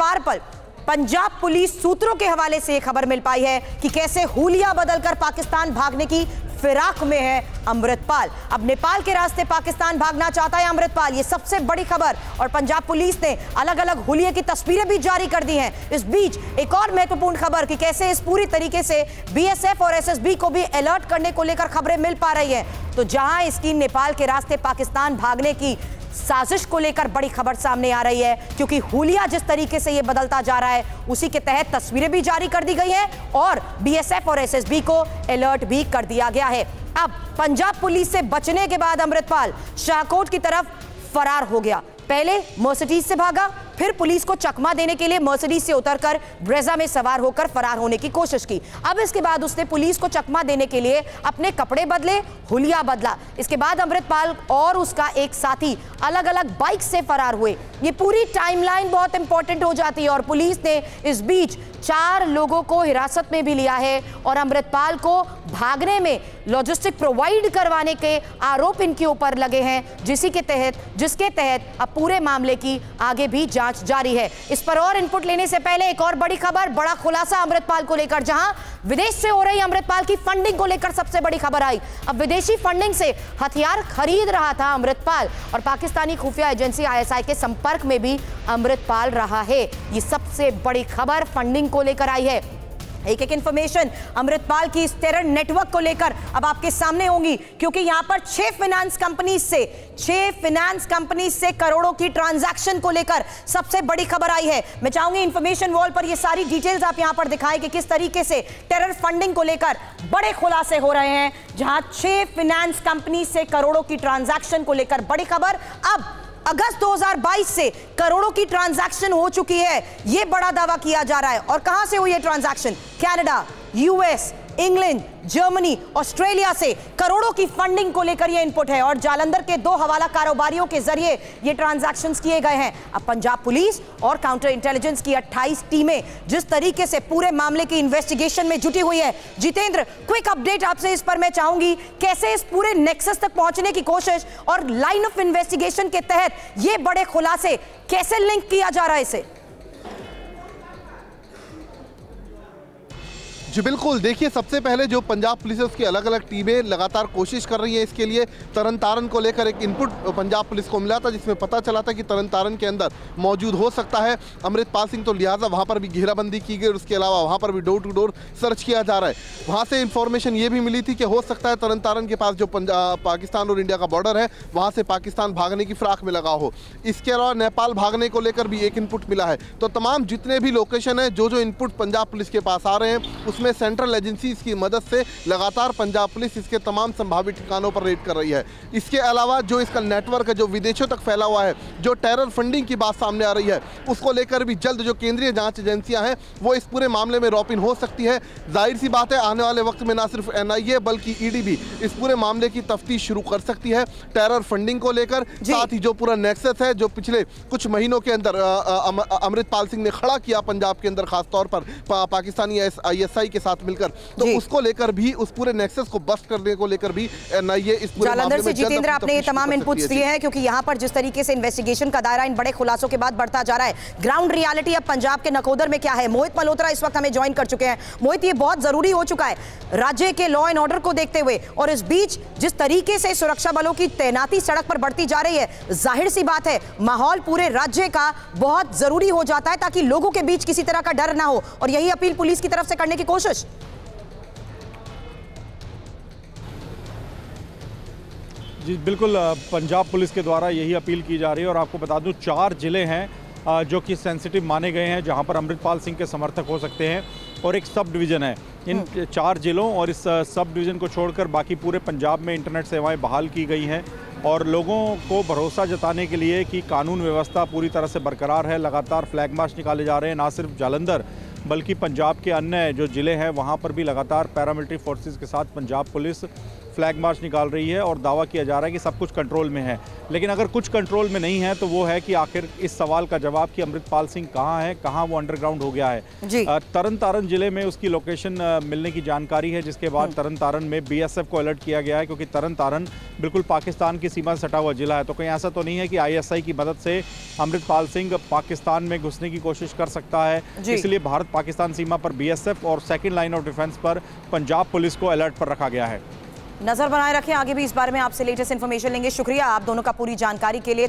अमृतपाल पर पंजाब पुलिस सूत्रों के हवाले से यह खबर मिल पाई है कि कैसे हुलिया बदलकर पाकिस्तान भागने की फिराक में है अमृतपाल। अब नेपाल के रास्ते पाकिस्तान भागना चाहता है अमृतपाल, ये सबसे बड़ी खबर। और पंजाब पुलिस ने अलग अलग हुलिये की तस्वीरें भी जारी कर दी हैं। इस बीच एक और महत्वपूर्ण खबर कि कैसे इस पूरी तरीके से बीएसएफ और एसएसबी को भी अलर्ट करने को लेकर खबरें मिल पा रही है। तो जहां इसकी नेपाल के रास्ते पाकिस्तान भागने की साजिश को लेकर बड़ी खबर सामने आ रही है, क्योंकि हुलिया जिस तरीके से यह बदलता जा रहा है उसी के तहत तस्वीरें भी जारी कर दी गई हैं और बीएसएफ और एसएसबी को अलर्ट भी कर दिया गया है। अब पंजाब पुलिस से बचने के बाद अमृतपाल शाहकोट की तरफ फरार हो गया। पहले मर्सिडीज से भागा, फिर पुलिस को चकमा देने के लिए मर्सिडीज से उतरकर ब्रेजा में सवार होकर फरार होने की कोशिश की। अब इसके बाद उसने पुलिस को चकमा देने के लिए अपने कपड़े बदले, हुलिया बदला। इसके बाद अमृतपाल और उसका एक साथी अलग अलग बाइक से फरार हुए। ये पूरी टाइमलाइन बहुत इंपॉर्टेंट हो जाती है और पुलिस ने इस बीच 4 लोगों को हिरासत में भी लिया है और अमृतपाल को भागने में लॉजिस्टिक प्रोवाइड करवाने के आरोप इनके ऊपर लगे हैं, जिसके तहत अब पूरे मामले की आगे भी जांच जारी है। इस पर और इनपुट लेने से पहले एक और बड़ी खबर, बड़ा खुलासा अमृतपाल को लेकर, जहां विदेश से हो रही अमृतपाल की फंडिंग को लेकर सबसे बड़ी खबर आई। अब विदेशी फंडिंग से हथियार खरीद रहा था अमृतपाल और पाकिस्तानी खुफिया एजेंसी आईएसआई के संपर्क में भी अमृतपाल रहा है। ये सबसे बड़ी खबर फंडिंग को लेकर आई है। एक एक इंफॉर्मेशन अमृतपाल की इस टेरर नेटवर्क को लेकर अब आपके सामने होंगी, क्योंकि यहां पर 6 फाइनेंस कंपनीज से करोड़ों की ट्रांजैक्शन को लेकर सबसे बड़ी खबर आई है। मैं चाहूंगी इंफॉर्मेशन वॉल पर ये सारी डिटेल्स आप यहां पर दिखाएं कि किस तरीके से टेरर फंडिंग को लेकर बड़े खुलासे हो रहे हैं, जहां 6 फाइनेंस कंपनी से करोड़ों की ट्रांजैक्शन को लेकर बड़ी खबर। अब अगस्त 2022 से करोड़ों की ट्रांजैक्शन हो चुकी है, यह बड़ा दावा किया जा रहा है। और कहां से हुई है transaction? Canada, US, England, Germany, Australia से करोड़ों की फंडिंग को लेकर यह इनपुट है और जालंधर के 2 हवाला कारोबारियों के जरिए ये ट्रांजैक्शंस किए गए हैं। अब पंजाब पुलिस और काउंटर इंटेलिजेंस की 28 टीमें जिस तरीके से पूरे मामले की इन्वेस्टिगेशन में जुटी हुई है। जितेंद्र, क्विक अपडेट आपसे इस पर मैं चाहूंगी, कैसे इस पूरे नेक्सस तक पहुंचने की कोशिश और लाइन ऑफ इन्वेस्टिगेशन के तहत ये बड़े खुलासे कैसे लिंक किया जा रहा है इसे? जी बिल्कुल, देखिए सबसे पहले जो पंजाब पुलिस है उसकी अलग अलग टीमें लगातार कोशिश कर रही हैं इसके लिए। तरन तारन को लेकर एक इनपुट पंजाब पुलिस को मिला था, जिसमें पता चला था कि तरन तारन के अंदर मौजूद हो सकता है अमृतपाल सिंह, तो लिहाजा वहाँ पर भी घेराबंदी की गई और उसके अलावा वहाँ पर भी डोर टू डोर सर्च किया जा रहा है। वहाँ से इन्फॉर्मेशन ये भी मिली थी कि हो सकता है तरन तारन के पास जो पाकिस्तान और इंडिया का बॉर्डर है वहाँ से पाकिस्तान भागने की फिराक में लगा हो। इसके अलावा नेपाल भागने को लेकर भी एक इनपुट मिला है। तो तमाम जितने भी लोकेशन है, जो इनपुट पंजाब पुलिस के पास आ रहे हैं, में सेंट्रल एजेंसीज की मदद से लगातार पंजाब पुलिस इसके तमाम संभावित ठिकानों पर रेड कर रही है। इसके अलावा जो इसका नेटवर्क है जो विदेशों तक फैला हुआ है, जो टेरर फंडिंग की बात सामने आ रही है, उसको लेकर भी जल्द जो केंद्रीय जांच एजेंसियां हैं वो इस पूरे मामले में रॉप इन हो सकती है। जाहिर सी बात है आने वाले वक्त में ना सिर्फ एनआईए बल्कि ईडी भी इस पूरे मामले की तफ्तीश शुरू कर सकती है टेरर फंडिंग को लेकर। साथ ही जो पूरा नेक्सस है जो पिछले कुछ महीनों के अंदर अमृतपाल सिंह ने खड़ा किया पंजाब के अंदर, खासतौर पर पाकिस्तानी आईएसआई के साथ मिलकर, तो उसको लेकर भी, उस पूरे नेक्सस को बस्ट करने को लेकर भी एनआईए इस पूरे मामले में जितेंद्र आपने ये तमाम इनपुट्स दिए हैं, क्योंकि यहां पर जिस तरीके से इन्वेस्टिगेशन का दायरा इन बड़े खुलासों के बाद बढ़ता जा रहा है। ग्राउंड रियलिटी अब पंजाब के नकोदर में क्या है? मोहित मल्होत्रा इस वक्त हमें ज्वाइन कर चुके हैं। मोहित, ये बहुत जरूरी हो चुका है राज्य के लॉ एंड ऑर्डर को देखते हुए, और इस बीच जिस तरीके से सुरक्षा बलों की तैनाती सड़क पर बढ़ती जा रही है, जाहिर सी बात है माहौल पूरे राज्य का बहुत जरूरी हो जाता है ताकि लोगों के बीच किसी तरह का डर ना हो, और यही अपील पुलिस की तरफ से करने की कोशिश। जी बिल्कुल, पंजाब पुलिस के द्वारा यही अपील की जा रही है। और आपको बता दूं 4 जिले हैं जो कि सेंसिटिव माने गए हैं, जहां पर अमृतपाल सिंह के समर्थक हो सकते हैं, और एक सब डिवीज़न है इन 4 जिलों, और इस सब डिवीज़न को छोड़कर बाकी पूरे पंजाब में इंटरनेट सेवाएं बहाल की गई हैं। और लोगों को भरोसा जताने के लिए कि कानून व्यवस्था पूरी तरह से बरकरार है, लगातार फ्लैग मार्च निकाले जा रहे हैं। ना सिर्फ जालंधर बल्कि पंजाब के अन्य जो ज़िले हैं वहाँ पर भी लगातार पैरामिलिट्री फोर्सेस के साथ पंजाब पुलिस फ्लैग मार्च निकाल रही है और दावा किया जा रहा है कि सब कुछ कंट्रोल में है। लेकिन अगर कुछ कंट्रोल में नहीं है तो वो है कि आखिर इस सवाल का जवाब कि अमृतपाल सिंह कहाँ है, कहाँ वो अंडरग्राउंड हो गया है। तरन तारण जिले में उसकी लोकेशन मिलने की जानकारी है, जिसके बाद तरन तारण में BSF को अलर्ट किया गया है, क्योंकि तरन तारण बिल्कुल पाकिस्तान की सीमा से सटा हुआ जिला है। तो कहीं ऐसा तो नहीं है कि ISI की मदद से अमृतपाल सिंह पाकिस्तान में घुसने की कोशिश कर सकता है। इसलिए भारत पाकिस्तान सीमा पर BSF और सेकेंड लाइन ऑफ डिफेंस पर पंजाब पुलिस को अलर्ट पर रखा गया है। नजर बनाए रखें, आगे भी इस बारे में आपसे लेटेस्ट इन्फॉर्मेशन लेंगे। शुक्रिया आप दोनों का पूरी जानकारी के लिए।